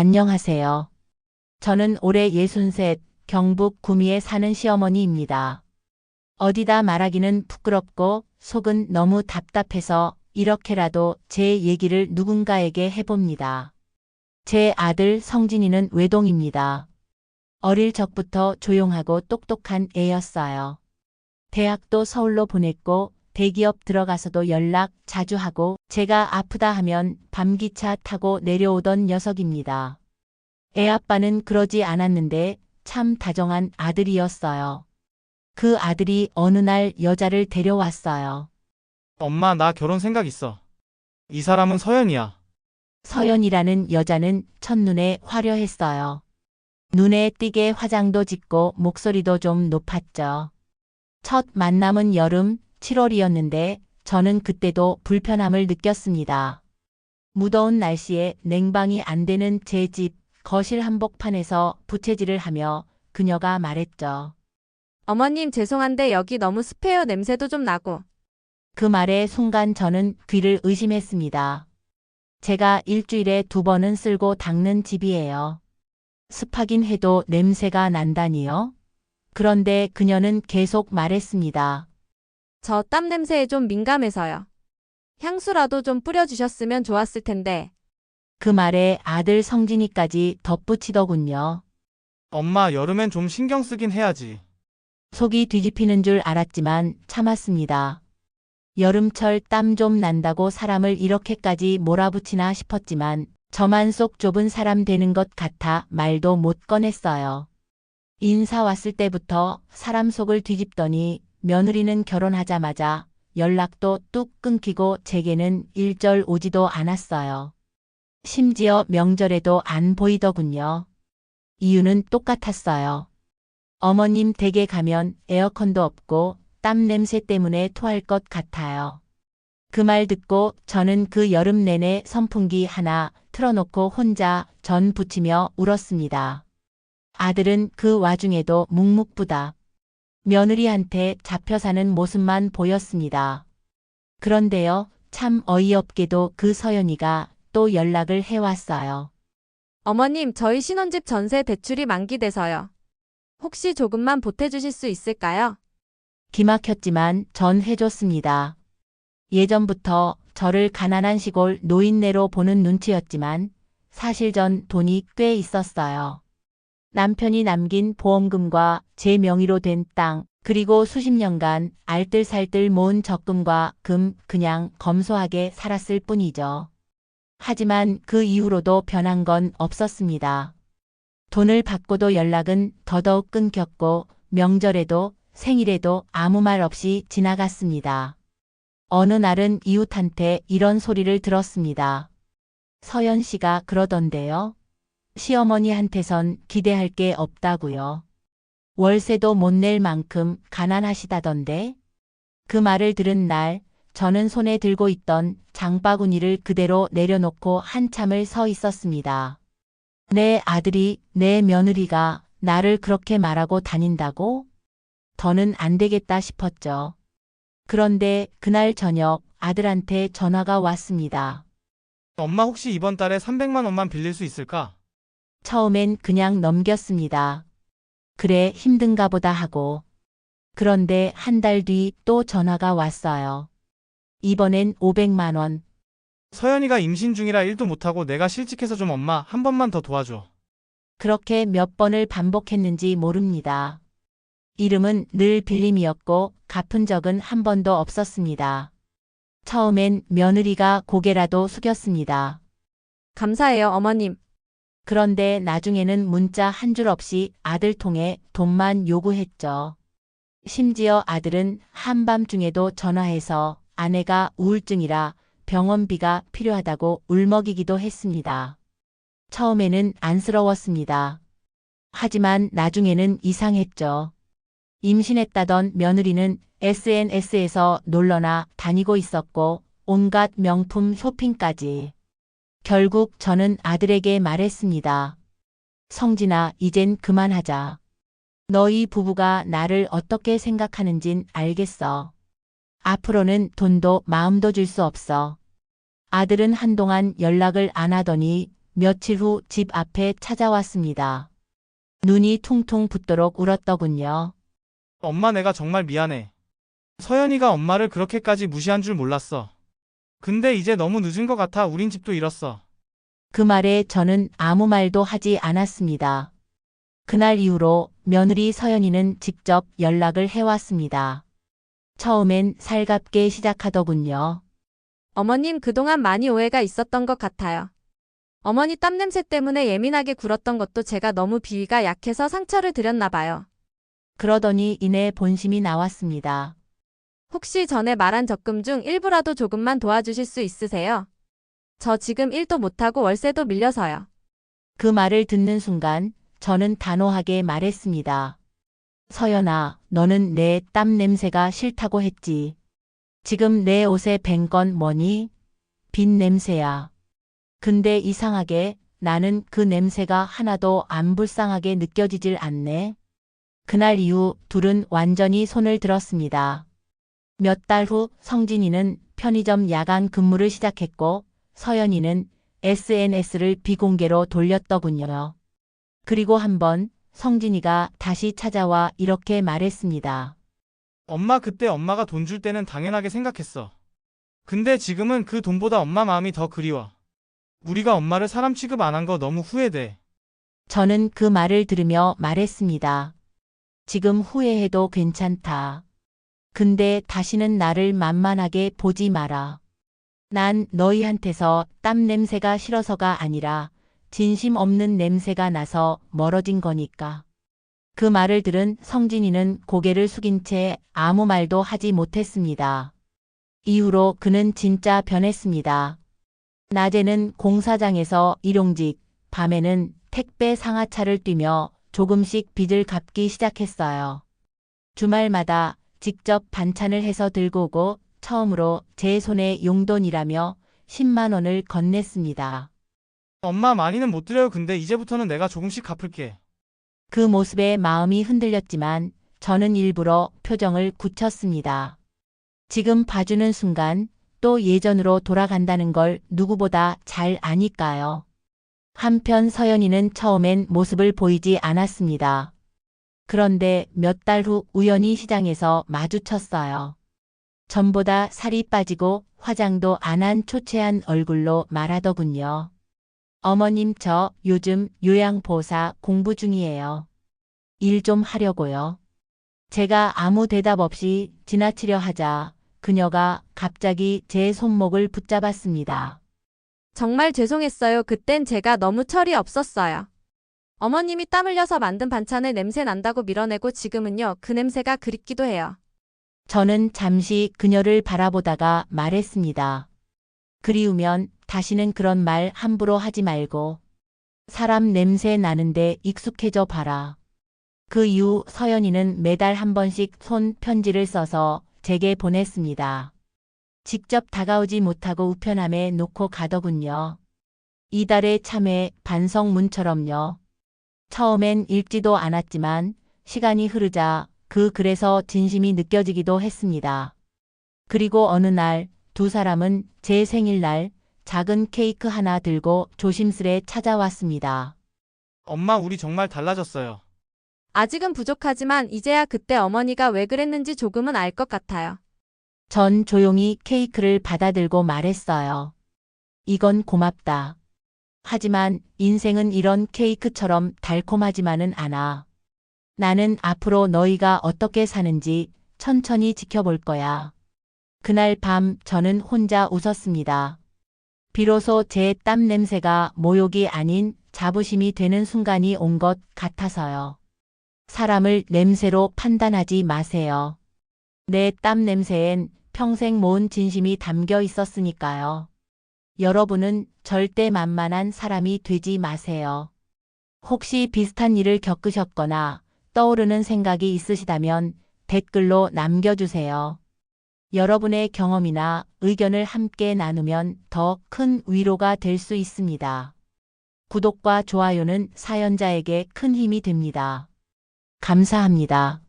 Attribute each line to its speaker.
Speaker 1: 안녕하세요. 저는 올해 63, 경북 구미에 사는 시어머니입니다. 어디다 말하기는 부끄럽고 속은 너무 답답해서 이렇게라도 제 얘기를 누군가에게 해봅니다. 제 아들 성진이는 외동입니다. 어릴 적부터 조용하고 똑똑한 애였어요. 대학도 서울로 보냈고 대기업 들어가서도 연락 자주 하고 제가 아프다 하면 밤기차 타고 내려오던 녀석입니다. 애 아빠는 그러지 않았는데 참 다정한 아들이었어요. 그 아들이 어느 날 여자를 데려왔어요.
Speaker 2: 엄마, 나 결혼 생각 있어. 이 사람은 서연이야.
Speaker 1: 서연이라는 여자는 첫눈에 화려했어요. 눈에 띄게 화장도 짓고 목소리도 좀 높았죠. 첫 만남은 여름 7월이었는데 저는 그때도 불편함을 느꼈습니다. 무더운 날씨에 냉방이 안 되는 제 집 거실 한복판에서 부채질을 하며 그녀가 말했죠.
Speaker 3: 어머님 죄송한데 여기 너무 습해요. 냄새도 좀 나고.
Speaker 1: 그 말에 순간 저는 귀를 의심했습니다. 제가 일주일에 2번은 쓸고 닦는 집이에요. 습하긴 해도 냄새가 난다니요? 그런데 그녀는 계속 말했습니다.
Speaker 3: 저 땀 냄새에 좀 민감해서요. 향수라도 좀 뿌려주셨으면 좋았을 텐데.
Speaker 1: 그 말에 아들 성진이까지 덧붙이더군요.
Speaker 2: 엄마, 여름엔 좀 신경 쓰긴 해야지.
Speaker 1: 속이 뒤집히는 줄 알았지만 참았습니다. 여름철 땀 좀 난다고 사람을 이렇게까지 몰아붙이나 싶었지만 저만 속 좁은 사람 되는 것 같아 말도 못 꺼냈어요. 인사 왔을 때부터 사람 속을 뒤집더니 며느리는 결혼하자마자 연락도 뚝 끊기고 제게는 일절 오지도 않았어요. 심지어 명절에도 안 보이더군요. 이유는 똑같았어요. 어머님 댁에 가면 에어컨도 없고 땀 냄새 때문에 토할 것 같아요. 그 말 듣고 저는 그 여름 내내 선풍기 하나 틀어놓고 혼자 전 부치며 울었습니다. 아들은 그 와중에도 묵묵부답. 며느리한테 잡혀 사는 모습만 보였습니다. 그런데요, 참 어이없게도 그 서연이가 또 연락을 해왔어요.
Speaker 3: 어머님 저희 신혼집 전세 대출이 만기돼서요. 혹시 조금만 보태주실 수 있을까요?
Speaker 1: 기막혔지만 전 해줬습니다. 예전부터 저를 가난한 시골 노인네로 보는 눈치였지만 사실 전 돈이 꽤 있었어요. 남편이 남긴 보험금과 제 명의로 된 땅, 그리고 수십 년간 알뜰살뜰 모은 적금과 그냥 검소하게 살았을 뿐이죠. 하지만 그 이후로도 변한 건 없었습니다. 돈을 받고도 연락은 더더욱 끊겼고 명절에도 생일에도 아무 말 없이 지나갔습니다. 어느 날은 이웃한테 이런 소리를 들었습니다. 서연 씨가 그러던데요. 시어머니한테선 기대할 게 없다고요. 월세도 못 낼 만큼 가난하시다던데. 그 말을 들은 날 저는 손에 들고 있던 장바구니를 그대로 내려놓고 한참을 서 있었습니다. 내 아들이, 내 며느리가 나를 그렇게 말하고 다닌다고? 더는 안 되겠다 싶었죠. 그런데 그날 저녁 아들한테 전화가 왔습니다.
Speaker 2: 엄마, 혹시 이번 달에 300만 원만 빌릴 수 있을까?
Speaker 1: 처음엔 그냥 넘겼습니다. 그래, 힘든가 보다 하고. 그런데 한 달 뒤 또 전화가 왔어요. 이번엔 500만 원.
Speaker 2: 서연이가 임신 중이라 일도 못하고 내가 실직해서 좀 엄마 한 번만 더 도와줘.
Speaker 1: 그렇게 몇 번을 반복했는지 모릅니다. 이름은 늘 빌림이었고 갚은 적은 한 번도 없었습니다. 처음엔 며느리가 고개라도 숙였습니다.
Speaker 3: 감사해요 어머님.
Speaker 1: 그런데 나중에는 문자 한 줄 없이 아들 통해 돈만 요구했죠. 심지어 아들은 한밤중에도 전화해서 아내가 우울증이라 병원비가 필요하다고 울먹이기도 했습니다. 처음에는 안쓰러웠습니다. 하지만 나중에는 이상했죠. 임신했다던 며느리는 SNS에서 놀러나 다니고 있었고 온갖 명품 쇼핑까지. 결국 저는 아들에게 말했습니다. 성진아, 이젠 그만하자. 너희 부부가 나를 어떻게 생각하는진 알겠어. 앞으로는 돈도 마음도 줄 수 없어. 아들은 한동안 연락을 안 하더니 며칠 후 집 앞에 찾아왔습니다. 눈이 퉁퉁 붓도록 울었더군요.
Speaker 2: 엄마 내가 정말 미안해. 서연이가 엄마를 그렇게까지 무시한 줄 몰랐어. 근데 이제 너무 늦은 것 같아. 우린 집도 잃었어.
Speaker 1: 그 말에 저는 아무 말도 하지 않았습니다. 그날 이후로 며느리 서연이는 직접 연락을 해왔습니다. 처음엔 살갑게 시작하더군요.
Speaker 3: 어머님 그동안 많이 오해가 있었던 것 같아요. 어머니 땀 냄새 때문에 예민하게 굴었던 것도 제가 너무 비위가 약해서 상처를 드렸나 봐요.
Speaker 1: 그러더니 이내 본심이 나왔습니다.
Speaker 3: 혹시 전에 말한 적금 중 일부라도 조금만 도와주실 수 있으세요? 저 지금 일도 못하고 월세도 밀려서요.
Speaker 1: 그 말을 듣는 순간 저는 단호하게 말했습니다. 서연아, 너는 내 땀 냄새가 싫다고 했지. 지금 내 옷에 밴 건 뭐니? 빈 냄새야. 근데 이상하게 나는 그 냄새가 하나도 안 불쌍하게 느껴지질 않네. 그날 이후 둘은 완전히 손을 들었습니다. 몇 달 후 성진이는 편의점 야간 근무를 시작했고 서연이는 SNS를 비공개로 돌렸더군요. 그리고 한번 성진이가 다시 찾아와 이렇게 말했습니다.
Speaker 2: 엄마 그때 엄마가 돈 줄 때는 당연하게 생각했어. 근데 지금은 그 돈보다 엄마 마음이 더 그리워. 우리가 엄마를 사람 취급 안 한 거 너무 후회돼.
Speaker 1: 저는 그 말을 들으며 말했습니다. 지금 후회해도 괜찮다. 근데 다시는 나를 만만하게 보지 마라. 난 너희한테서 땀 냄새가 싫어서가 아니라 진심 없는 냄새가 나서 멀어진 거니까. 그 말을 들은 성진이는 고개를 숙인 채 아무 말도 하지 못했습니다. 이후로 그는 진짜 변했습니다. 낮에는 공사장에서 일용직, 밤에는 택배 상하차를 뛰며 조금씩 빚을 갚기 시작했어요. 주말마다 직접 반찬을 해서 들고 오고 처음으로 제 손에 용돈이라며 10만 원을 건넸습니다.
Speaker 2: 엄마 많이는 못 드려요. 근데 이제부터는 내가 조금씩 갚을게.
Speaker 1: 그 모습에 마음이 흔들렸지만 저는 일부러 표정을 굳혔습니다. 지금 봐주는 순간 또 예전으로 돌아간다는 걸 누구보다 잘 아니까요. 한편 서연이는 처음엔 모습을 보이지 않았습니다. 그런데 몇 달 후 우연히 시장에서 마주쳤어요. 전보다 살이 빠지고 화장도 안 한 초췌한 얼굴로 말하더군요. 어머님 저 요즘 요양보호사 공부 중이에요. 일 좀 하려고요. 제가 아무 대답 없이 지나치려 하자 그녀가 갑자기 제 손목을 붙잡았습니다.
Speaker 3: 정말 죄송했어요. 그땐 제가 너무 철이 없었어요. 어머님이 땀 흘려서 만든 반찬을 냄새 난다고 밀어내고 지금은요, 그 냄새가 그립기도 해요.
Speaker 1: 저는 잠시 그녀를 바라보다가 말했습니다. 그리우면 다시는 그런 말 함부로 하지 말고 사람 냄새 나는데 익숙해져 봐라. 그 이후 서연이는 매달 한 번씩 손 편지를 써서 제게 보냈습니다. 직접 다가오지 못하고 우편함에 놓고 가더군요. 이달의 참회 반성문처럼요. 처음엔 읽지도 않았지만 시간이 흐르자 그 글에서 진심이 느껴지기도 했습니다. 그리고 어느 날 두 사람은 제 생일날 작은 케이크 하나 들고 조심스레 찾아왔습니다.
Speaker 2: 엄마 우리 정말 달라졌어요.
Speaker 3: 아직은 부족하지만 이제야 그때 어머니가 왜 그랬는지 조금은 알 것 같아요.
Speaker 1: 전 조용히 케이크를 받아들고 말했어요. 이건 고맙다. 하지만 인생은 이런 케이크처럼 달콤하지만은 않아. 나는 앞으로 너희가 어떻게 사는지 천천히 지켜볼 거야. 그날 밤 저는 혼자 웃었습니다. 비로소 제 땀 냄새가 모욕이 아닌 자부심이 되는 순간이 온 것 같아서요. 사람을 냄새로 판단하지 마세요. 내 땀 냄새엔 평생 모은 진심이 담겨 있었으니까요. 여러분은 절대 만만한 사람이 되지 마세요. 혹시 비슷한 일을 겪으셨거나 떠오르는 생각이 있으시다면 댓글로 남겨주세요. 여러분의 경험이나 의견을 함께 나누면 더 큰 위로가 될 수 있습니다. 구독과 좋아요는 사연자에게 큰 힘이 됩니다. 감사합니다.